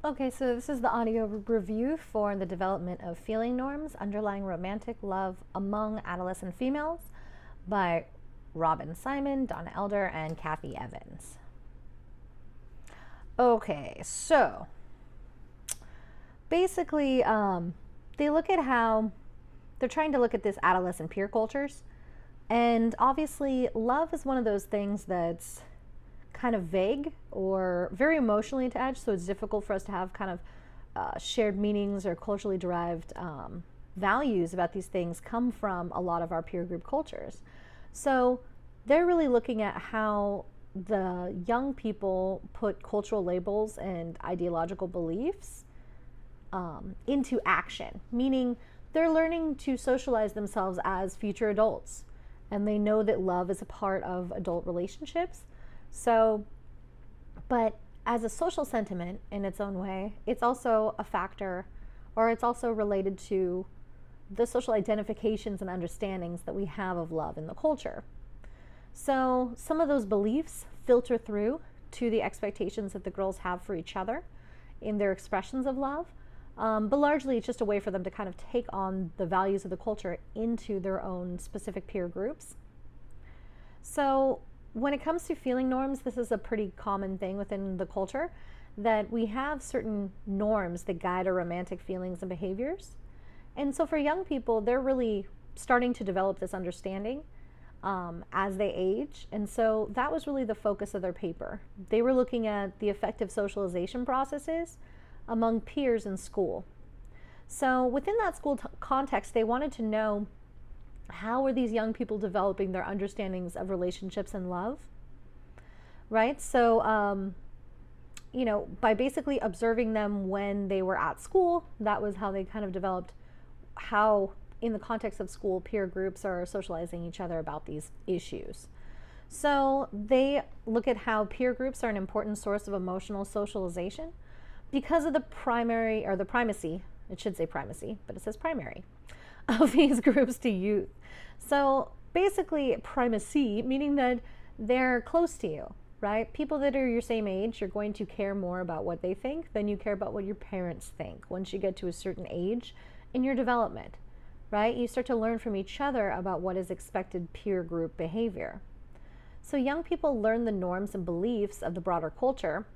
Okay, so this is the audio review for the development of feeling norms underlying romantic love among adolescent females by Robin Simon, Donna Elder, and Kathy Evans. Okay, so basically, they look at how they're trying to look at this adolescent peer cultures. And obviously, love is one of those things that's kind of vague or very emotionally attached, so it's difficult for us to have kind of shared meanings or culturally derived values about these things come from a lot of our peer group cultures. So they're really looking at how the young people put cultural labels and ideological beliefs into action, meaning they're learning to socialize themselves as future adults, and they know that love is a part of adult relationships. So, but as a social sentiment in its own way, it's also a factor, or it's also related to the social identifications and understandings that we have of love in the culture. So some of those beliefs filter through to the expectations that the girls have for each other in their expressions of love, but largely it's just a way for them to kind of take on the values of the culture into their own specific peer groups. So when it comes to feeling norms, this is a pretty common thing within the culture, that we have certain norms that guide our romantic feelings and behaviors. And so for young people, they're really starting to develop this understanding as they age. And so that was really the focus of their paper. They were looking at the effective socialization processes among peers in school. So within that school context, they wanted to know, how are these young people developing their understandings of relationships and love, right? So, by basically observing them when they were at school, that was how they kind of developed how, in the context of school, peer groups are socializing each other about these issues. So they look at how peer groups are an important source of emotional socialization because of the primacy, it should say primacy, but it says primary, of these groups to youth. So basically primacy, meaning that they're close to you, right? People that are your same age, you're going to care more about what they think than you care about what your parents think once you get to a certain age in your development, right? You start to learn from each other about what is expected peer group behavior. So young people learn the norms and beliefs of the broader culture,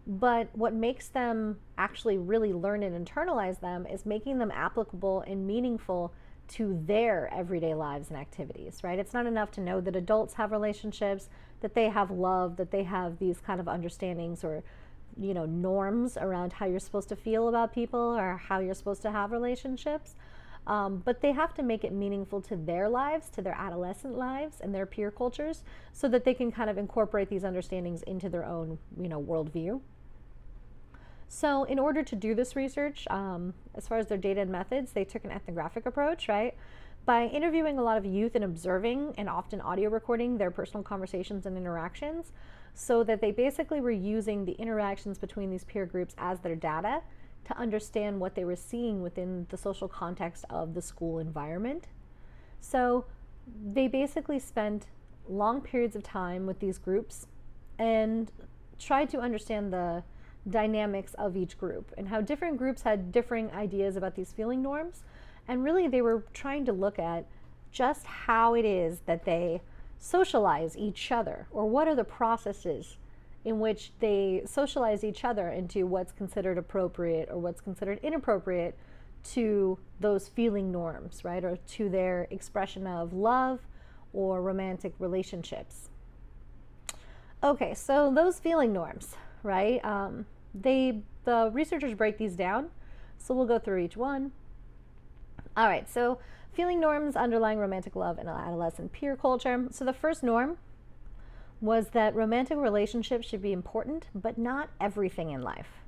but what makes them actually really learn and internalize them is making them applicable and meaningful to their everyday lives and activities, right? It's not enough to know that adults have relationships, that they have love, that they have these kind of understandings or, norms around how you're supposed to feel about people or how you're supposed to have relationships. But they have to make it meaningful to their lives, to their adolescent lives and their peer cultures, so that they can kind of incorporate these understandings into their own, worldview. So in order to do this research, as far as their data and methods, they took an ethnographic approach, right? By interviewing a lot of youth and observing and often audio recording their personal conversations and interactions, so that they basically were using the interactions between these peer groups as their data to understand what they were seeing within the social context of the school environment. So they basically spent long periods of time with these groups and tried to understand the dynamics of each group and how different groups had differing ideas about these feeling norms. And really they were trying to look at just how it is that they socialize each other, or what are the processes in which they socialize each other into what's considered appropriate or what's considered inappropriate to those feeling norms, right? Or to their expression of love or romantic relationships. Okay, so those feeling norms, right? The researchers break these down, so we'll go through each one. All right, so feeling norms underlying romantic love in adolescent peer culture. So the first norm was that romantic relationships should be important, but not everything in life.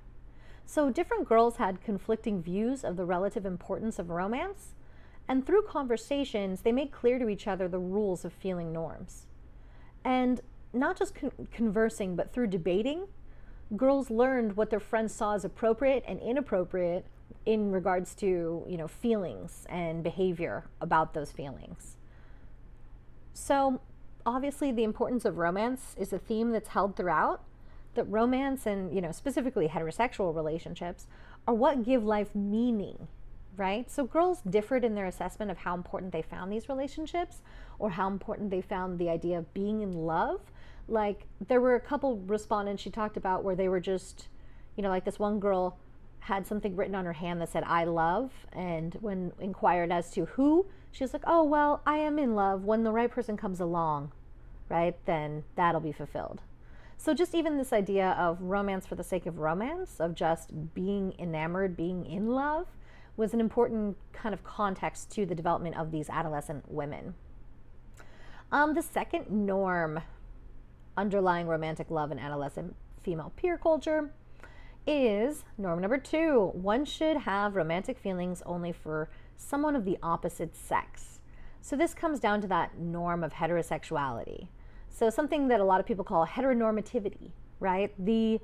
So different girls had conflicting views of the relative importance of romance, and through conversations, they made clear to each other the rules of feeling norms. And not just conversing, but through debating, girls learned what their friends saw as appropriate and inappropriate in regards to, feelings and behavior about those feelings. So obviously the importance of romance is a theme that's held throughout. that romance and, specifically heterosexual relationships are what give life meaning, right? So girls differed in their assessment of how important they found these relationships or how important they found the idea of being in love. Like, there were a couple respondents she talked about where they were just, like this one girl had something written on her hand that said, I love. And when inquired as to who, she was like, oh, well, I am in love. When the right person comes along, right, then that'll be fulfilled. So just even this idea of romance for the sake of romance, of just being enamored, being in love, was an important kind of context to the development of these adolescent women. The second norm underlying romantic love in adolescent female peer culture is norm number 2. One should have romantic feelings only for someone of the opposite sex. So this comes down to that norm of heterosexuality. So something that a lot of people call heteronormativity, right? The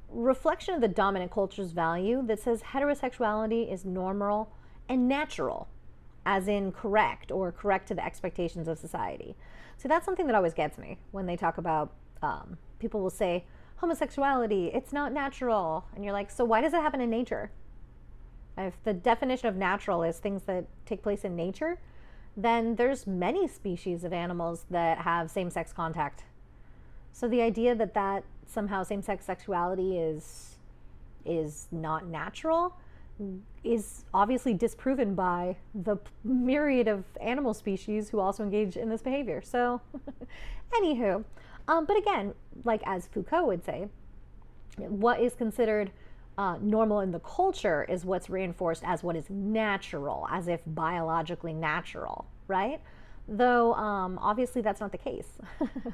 reflection of the dominant culture's value that says heterosexuality is normal and natural, as in correct or correct to the expectations of society. So that's something that always gets me when they talk about, people will say, homosexuality, it's not natural. And you're like, so why does it happen in nature? If the definition of natural is things that take place in nature, then there's many species of animals that have same-sex contact. So the idea that somehow same-sex sexuality is not natural is obviously disproven by the myriad of animal species who also engage in this behavior. So anywho, but again, like as Foucault would say, what is considered normal in the culture is what's reinforced as what is natural, as if biologically natural, right? Though obviously that's not the case.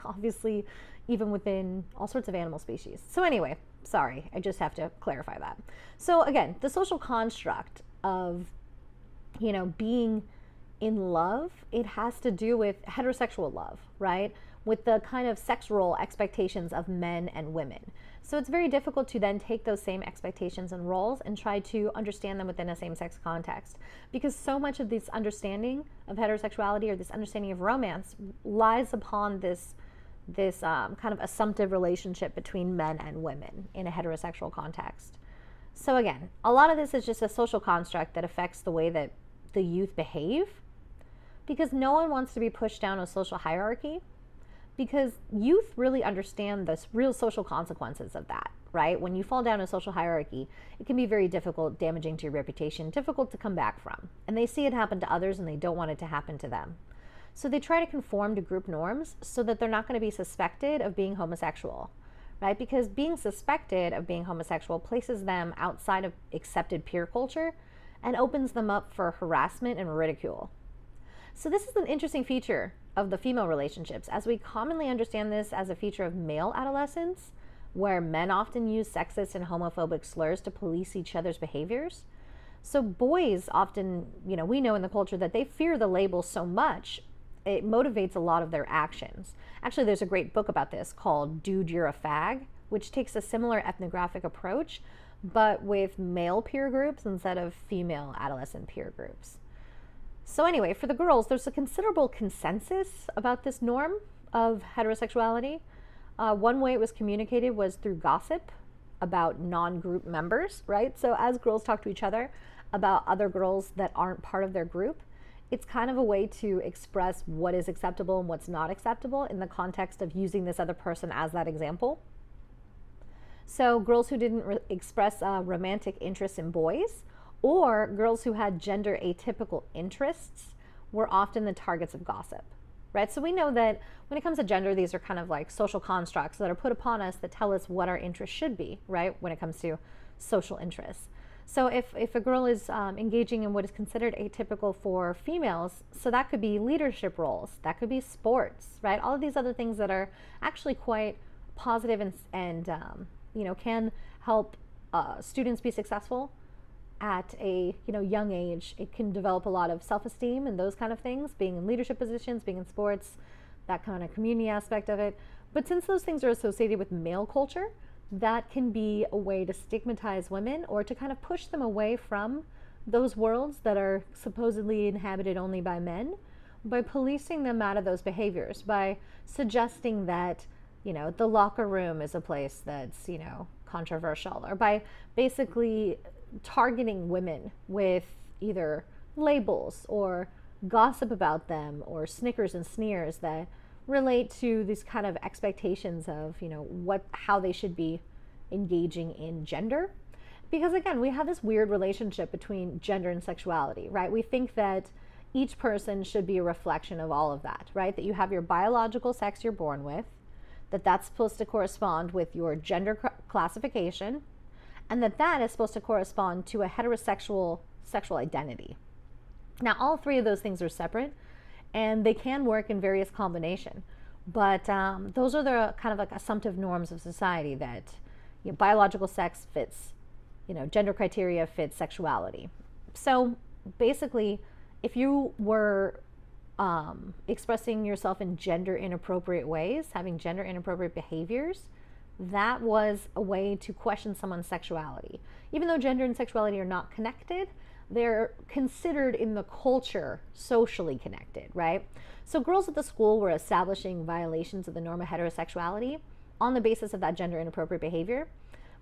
Obviously, even within all sorts of animal species. So anyway, sorry, I just have to clarify that. So again, the social construct of, being in love, it has to do with heterosexual love, right? With the kind of sex role expectations of men and women. So it's very difficult to then take those same expectations and roles and try to understand them within a same-sex context, because so much of this understanding of heterosexuality or this understanding of romance lies upon this kind of assumptive relationship between men and women in a heterosexual context. So again, a lot of this is just a social construct that affects the way that the youth behave, because no one wants to be pushed down a social hierarchy, because youth really understand the real social consequences of that, right? When you fall down a social hierarchy, it can be very difficult, damaging to your reputation, difficult to come back from. And they see it happen to others and they don't want it to happen to them. So they try to conform to group norms so that they're not going to be suspected of being homosexual, right? Because being suspected of being homosexual places them outside of accepted peer culture and opens them up for harassment and ridicule. So this is an interesting feature of the female relationships, as we commonly understand this as a feature of male adolescence, where men often use sexist and homophobic slurs to police each other's behaviors. So boys often, we know in the culture that they fear the label so much, it motivates a lot of their actions. Actually, there's a great book about this called Dude, You're a Fag, which takes a similar ethnographic approach, but with male peer groups instead of female adolescent peer groups. So anyway, for the girls, there's a considerable consensus about this norm of heterosexuality. One way it was communicated was through gossip about non-group members, right? So as girls talk to each other about other girls that aren't part of their group, it's kind of a way to express what is acceptable and what's not acceptable in the context of using this other person as that example. So girls who didn't express romantic interest in boys, or girls who had gender atypical interests, were often the targets of gossip, right? So we know that when it comes to gender, these are kind of like social constructs that are put upon us that tell us what our interests should be, right? When it comes to social interests. So if a girl is engaging in what is considered atypical for females, so that could be leadership roles, that could be sports, right? All of these other things that are actually quite positive and can help students be successful at a young age. It can develop a lot of self-esteem and those kind of things, being in leadership positions, being in sports, that kind of community aspect of it. But since those things are associated with male culture, that can be a way to stigmatize women or to kind of push them away from those worlds that are supposedly inhabited only by men, by policing them out of those behaviors, by suggesting that the locker room is a place that's, controversial, or by basically targeting women with either labels or gossip about them or snickers and sneers that relate to these kind of expectations of, how they should be engaging in gender. Because again, we have this weird relationship between gender and sexuality, right? We think that each person should be a reflection of all of that, right? That you have your biological sex you're born with, that's supposed to correspond with your gender classification, and that is supposed to correspond to a heterosexual sexual identity. Now, all three of those things are separate, and they can work in various combination, but those are the kind of like assumptive norms of society that biological sex fits, gender criteria fits sexuality. So basically, if you were expressing yourself in gender inappropriate ways, having gender inappropriate behaviors, that was a way to question someone's sexuality. Even though gender and sexuality are not connected, they're considered in the culture socially connected, right? So girls at the school were establishing violations of the norm of heterosexuality on the basis of that gender inappropriate behavior.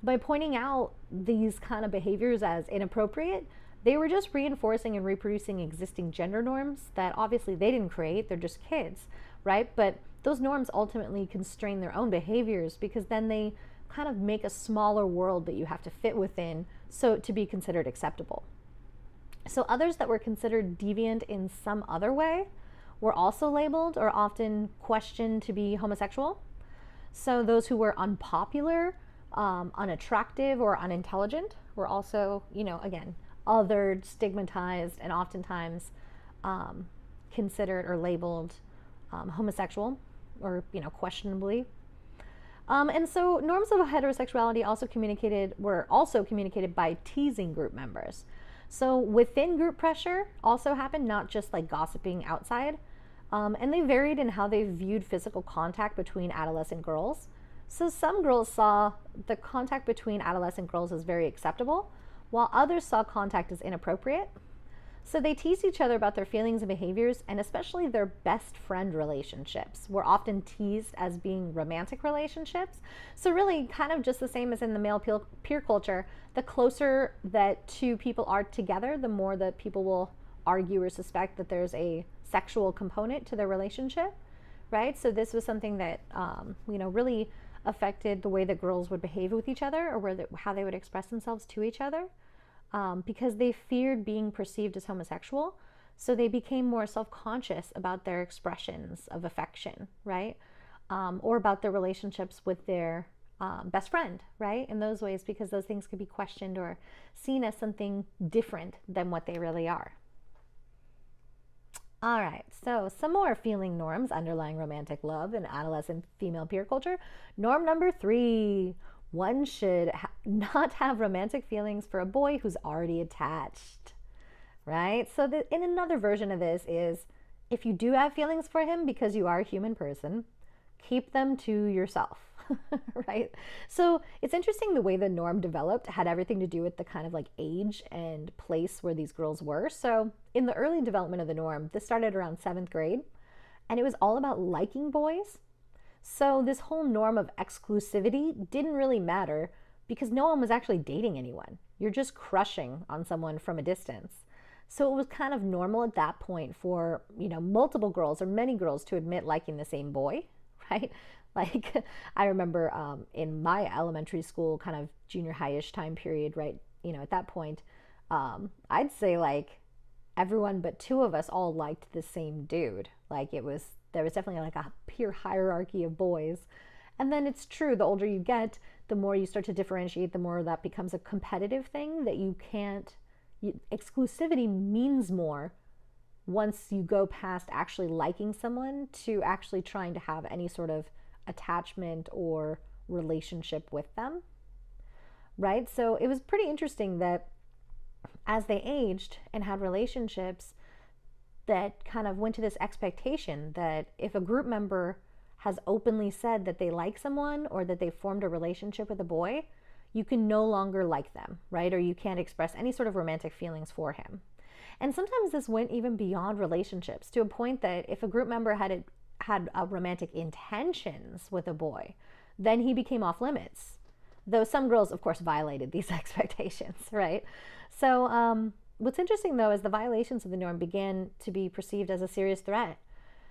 By pointing out these kind of behaviors as inappropriate, they were just reinforcing and reproducing existing gender norms that obviously they didn't create, they're just kids, right? But those norms ultimately constrain their own behaviors, because then they kind of make a smaller world that you have to fit within so to be considered acceptable. So others that were considered deviant in some other way were also labeled or often questioned to be homosexual. So those who were unpopular, unattractive, or unintelligent were also, again, othered, stigmatized, and oftentimes considered or labeled homosexual or, questionably. And so norms of heterosexuality were also communicated by teasing group members. So within group pressure also happened, not just like gossiping outside. And they varied in how they viewed physical contact between adolescent girls. So some girls saw the contact between adolescent girls as very acceptable, while others saw contact as inappropriate. So they teased each other about their feelings and behaviors, and especially their best friend relationships were often teased as being romantic relationships. So really kind of just the same as in the male peer culture, the closer that two people are together, the more that people will argue or suspect that there's a sexual component to their relationship, right? So this was something that, really affected the way that girls would behave with each other, or how they would express themselves to each other. Because they feared being perceived as homosexual. So they became more self-conscious about their expressions of affection, right? Or about their relationships with their best friend, right? In those ways, because those things could be questioned or seen as something different than what they really are. All right, so some more feeling norms underlying romantic love in adolescent female peer culture. Norm number 3. One should not have romantic feelings for a boy who's already attached, right? So in another version of this is, if you do have feelings for him because you are a human person, keep them to yourself, right? So it's interesting the way the norm developed had everything to do with the kind of like age and place where these girls were. So in the early development of the norm, this started around 7th grade, and it was all about liking boys. So this whole norm of exclusivity didn't really matter because no one was actually dating anyone. You're just crushing on someone from a distance. So it was kind of normal at that point for, multiple girls or many girls to admit liking the same boy, right? Like I remember in my elementary school, kind of junior high-ish time period, right? At that point, I'd say like everyone but 2 of us all liked the same dude. Like there was definitely like a peer hierarchy of boys. And then it's true, the older you get, the more you start to differentiate, the more that becomes a competitive thing that exclusivity means more once you go past actually liking someone to actually trying to have any sort of attachment or relationship with them, right? So it was pretty interesting that as they aged and had relationships, that kind of went to this expectation that if a group member has openly said that they like someone or that they formed a relationship with a boy, you can no longer like them, right? Or you can't express any sort of romantic feelings for him. And sometimes this went even beyond relationships, to a point that if a group member had had romantic intentions with a boy, then he became off limits. Though some girls, of course, violated these expectations, right? So what's interesting, though, is the violations of the norm began to be perceived as a serious threat.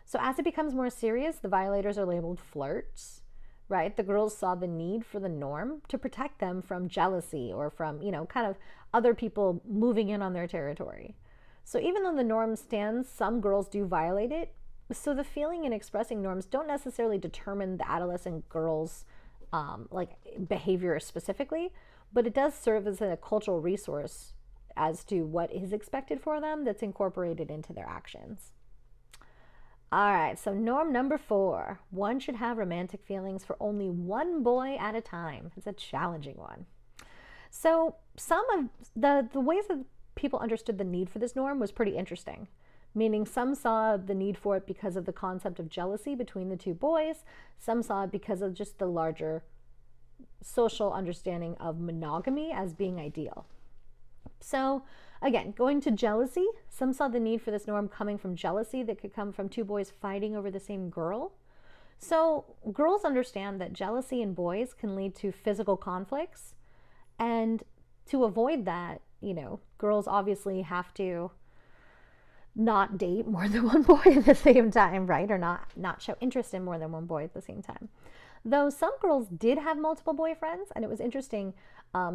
So as it becomes more serious, the violators are labeled flirts, right? The girls saw the need for the norm to protect them from jealousy or from, kind of other people moving in on their territory. So even though the norm stands, some girls do violate it. So the feeling and expressing norms don't necessarily determine the adolescent girls' behavior specifically, but it does serve as a cultural resource as to what is expected for them that's incorporated into their actions. All right, so norm number 4, one should have romantic feelings for only one boy at a time. It's a challenging one. So some of the ways that people understood the need for this norm was pretty interesting, meaning some saw the need for it because of the concept of jealousy between the two boys. Some saw it because of just the larger social understanding of monogamy as being ideal. So again, going to jealousy, some saw the need for this norm coming from jealousy that could come from two boys fighting over the same girl. So girls understand that jealousy in boys can lead to physical conflicts. And to avoid that, girls obviously have to not date more than one boy at the same time, right? Or not show interest in more than one boy at the same time. Though some girls did have multiple boyfriends, and it was interesting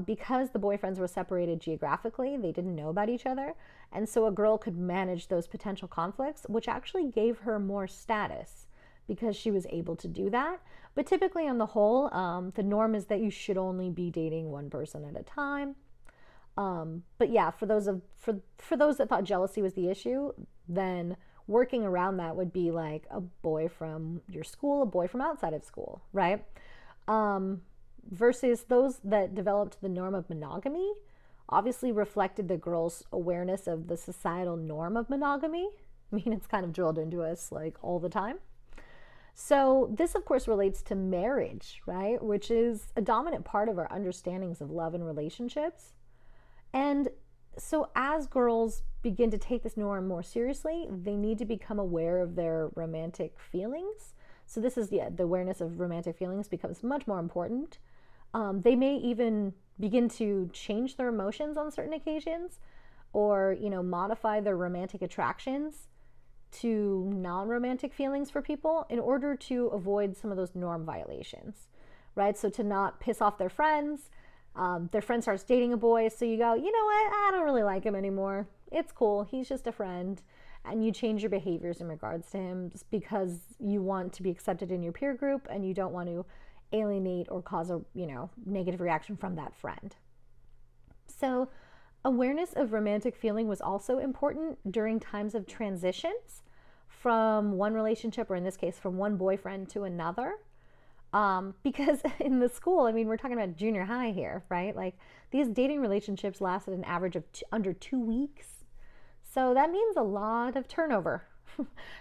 because the boyfriends were separated geographically, they didn't know about each other, and so a girl could manage those potential conflicts, which actually gave her more status because she was able to do that. But typically on the whole, the norm is that you should only be dating one person at a time. But yeah, for those that thought jealousy was the issue, then working around that would be like a boy from your school, a boy from outside of school, right? Versus those that developed the norm of monogamy obviously reflected the girls' awareness of the societal norm of monogamy. I mean, it's kind of drilled into us like all the time. So this, of course, relates to marriage, right? Which is a dominant part of our understandings of love and relationships. And so as girls begin to take this norm more seriously, they need to become aware of their romantic feelings. So this is, the awareness of romantic feelings becomes much more important. They may even begin to change their emotions on certain occasions or, modify their romantic attractions to non-romantic feelings for people in order to avoid some of those norm violations, right? So to not piss off their friend starts dating a boy, so you go, you know what, I don't really like him anymore. It's cool, he's just a friend. And you change your behaviors in regards to him just because you want to be accepted in your peer group and you don't want to alienate or cause a, negative reaction from that friend. So awareness of romantic feeling was also important during times of transitions from one relationship, or in this case, from one boyfriend to another. Because in the school, we're talking about junior high here, right? Like these dating relationships lasted an average of under 2 weeks. So that means a lot of turnover.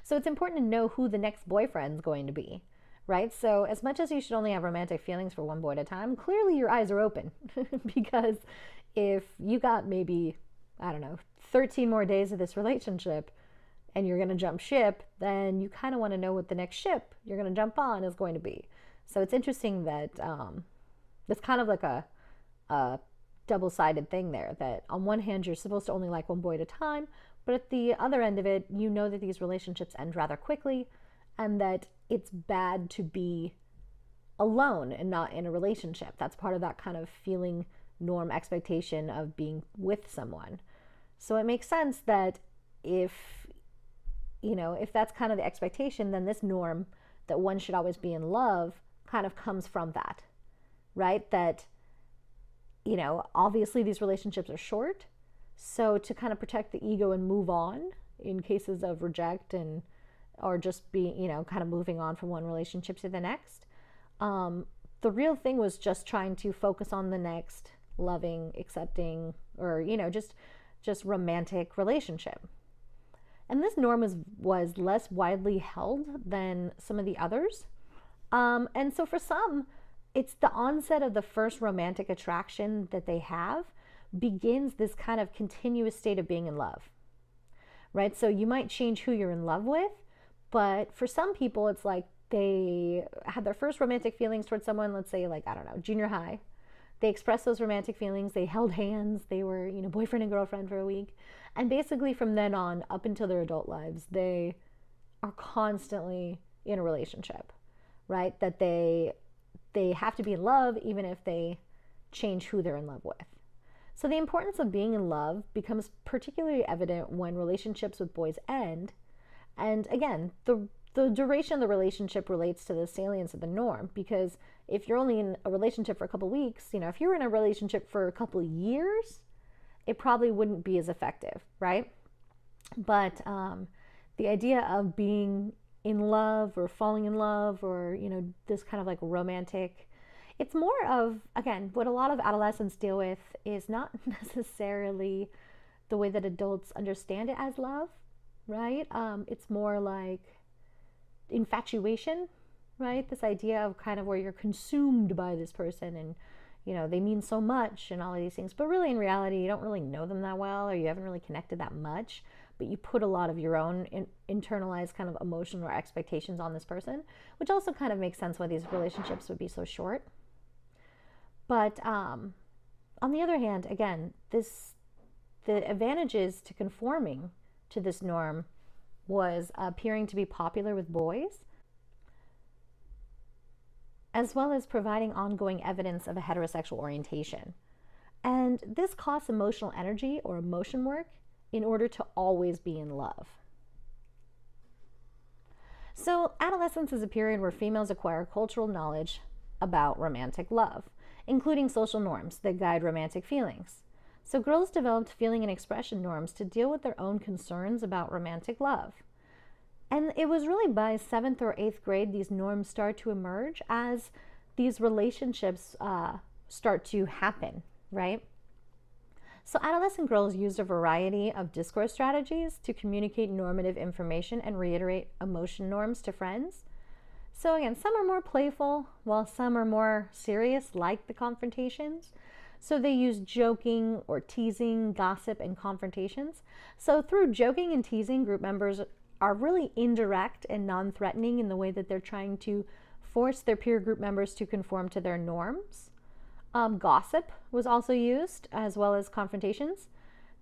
So it's important to know who the next boyfriend's going to be, right? So as much as you should only have romantic feelings for one boy at a time, clearly your eyes are open because if you got maybe, 13 more days of this relationship and you're going to jump ship, then you kind of want to know what the next ship you're going to jump on is going to be. So it's interesting that it's kind of like a double-sided thing there, that on one hand, you're supposed to only like one boy at a time, but at the other end of it, that these relationships end rather quickly and that it's bad to be alone and not in a relationship. That's part of that kind of feeling norm expectation of being with someone. So it makes sense that if that's kind of the expectation, then this norm that one should always be in love kind of comes from that, right? That, obviously these relationships are short. So to kind of protect the ego and move on in cases of reject or just being, kind of moving on from one relationship to the next. The real thing was just trying to focus on the next loving, accepting, or, just romantic relationship. And this norm was less widely held than some of the others. And so for some, it's the onset of the first romantic attraction that they have begins this kind of continuous state of being in love, right? So you might change who you're in love with, But for some people, it's like they had their first romantic feelings towards someone, let's say, like, I don't know, junior high. They expressed those romantic feelings. They held hands. They were, boyfriend and girlfriend for a week. And basically from then on, up until their adult lives, they are constantly in a relationship, right? That they have to be in love even if they change who they're in love with. So the importance of being in love becomes particularly evident when relationships with boys end. And again, the duration of the relationship relates to the salience of the norm, because if you're only in a relationship for a couple weeks, if you were in a relationship for a couple years, it probably wouldn't be as effective, right? But the idea of being in love or falling in love or, this kind of like romantic, it's more of, again, what a lot of adolescents deal with is not necessarily the way that adults understand it as love, right? It's more like infatuation, right? This idea of kind of where you're consumed by this person and, they mean so much and all of these things. But really, in reality, you don't really know them that well, or you haven't really connected that much. But you put a lot of your own internalized kind of emotional or expectations on this person, which also kind of makes sense why these relationships would be so short. But on the other hand, again, the advantages to conforming to this norm was appearing to be popular with boys, as well as providing ongoing evidence of a heterosexual orientation. And this costs emotional energy or emotion work in order to always be in love. So adolescence is a period where females acquire cultural knowledge about romantic love, including social norms that guide romantic feelings. So girls developed feeling and expression norms to deal with their own concerns about romantic love. And it was really by 7th or 8th grade these norms start to emerge as these relationships start to happen, right? So adolescent girls used a variety of discourse strategies to communicate normative information and reiterate emotion norms to friends. So again, some are more playful, while some are more serious, like the confrontations. So they use joking or teasing, gossip, and confrontations. So through joking and teasing, group members are really indirect and non-threatening in the way that they're trying to force their peer group members to conform to their norms. Gossip was also used, as well as confrontations,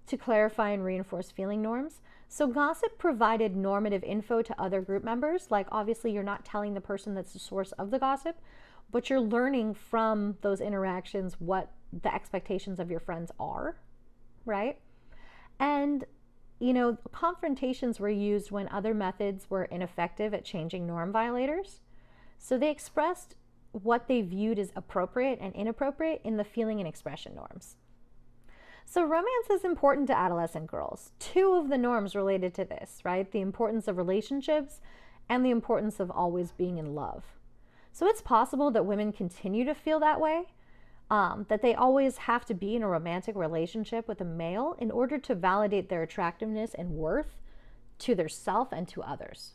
to clarify and reinforce feeling norms. So gossip provided normative info to other group members. Like, obviously, you're not telling the person that's the source of the gossip, but you're learning from those interactions what the expectations of your friends are, right? And confrontations were used when other methods were ineffective at changing norm violators. So they expressed what they viewed as appropriate and inappropriate in the feeling and expression norms. So romance is important to adolescent girls. 2 of the norms related to this, right? The importance of relationships and the importance of always being in love. So it's possible that women continue to feel that way, that they always have to be in a romantic relationship with a male in order to validate their attractiveness and worth to their self and to others.